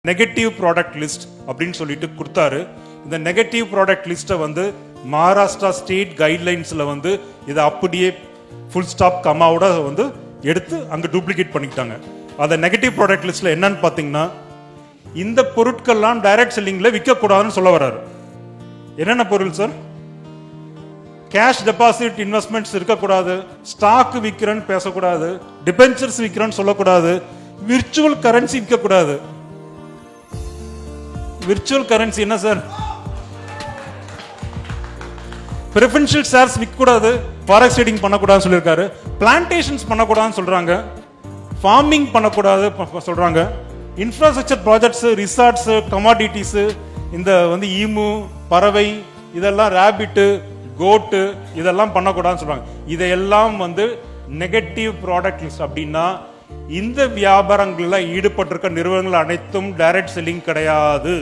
Negative product list அப்படின்னு சொல்லிட்டு கொடுத்தாரு. இந்த நெகட்டிவ் ப்ராடக்ட் லிஸ்ட்டை வந்து மகாராஷ்டிரா ஸ்டேட் கைட்லைன்ஸில் வந்து இதை அப்படியே ஃபுல் ஸ்டாப் கமாவோட வந்து எடுத்து அங்கே டூப்ளிகேட் பண்ணிக்கிட்டாங்க. அந்த நெகட்டிவ் ப்ராடக்ட் லிஸ்ட்டில் என்னன்னு பார்த்தீங்கன்னா, இந்த பொருட்கள்லாம் டைரக்ட் செல்லிங்கில் விற்கக்கூடாதுன்னு சொல்ல வர்றாரு. என்னென்ன பொருள் சார்? கேஷ் டெபாசிட் இன்வெஸ்ட்மெண்ட்ஸ் இருக்கக்கூடாது, ஸ்டாக் விற்கிறேன்னு பேசக்கூடாது, டிபென்ச்சர்ஸ் விற்கிறேன்னு சொல்லக்கூடாது, விர்ச்சுவல் கரன்சி விற்கக்கூடாது. விர்ச்சுவல் கரன்சி என்ன சார்? பிரெஃபரன்ஷியல் ஷேர்ஸ் விற்கக்கூடாது, ஃபாரெக்ஸ் ட்ரேடிங் பண்ணக்கூடாதுன்னு சொல்லியிருக்காரு. பிளான்டேஷன்ஸ் பண்ணக்கூடாதுன்னு சொல்றாங்க, ஃபார்மிங் பண்ணக்கூடாது சொல்றாங்க. இன்ஃப்ராஸ்ட்ரக்சர் ப்ராஜெக்ட்ஸ், ரிசார்ட்ஸ், கமாடிட்டிஸ், இந்த வந்து ஈமு, பறவை, இதெல்லாம் ரேபிட்டு, கோட்டு, இதெல்லாம் பண்ணக்கூடாதுன்னு சொல்றாங்க. இதையெல்லாம் வந்து நெகட்டிவ் ப்ராடக்ட் லிஸ்ட். அப்படின்னா இந்த வியாபாரங்களில் ஈடுபட்டிருக்க நிறுவனங்கள் அனைத்தும் டைரக்ட் செல்லிங் கிடையாது.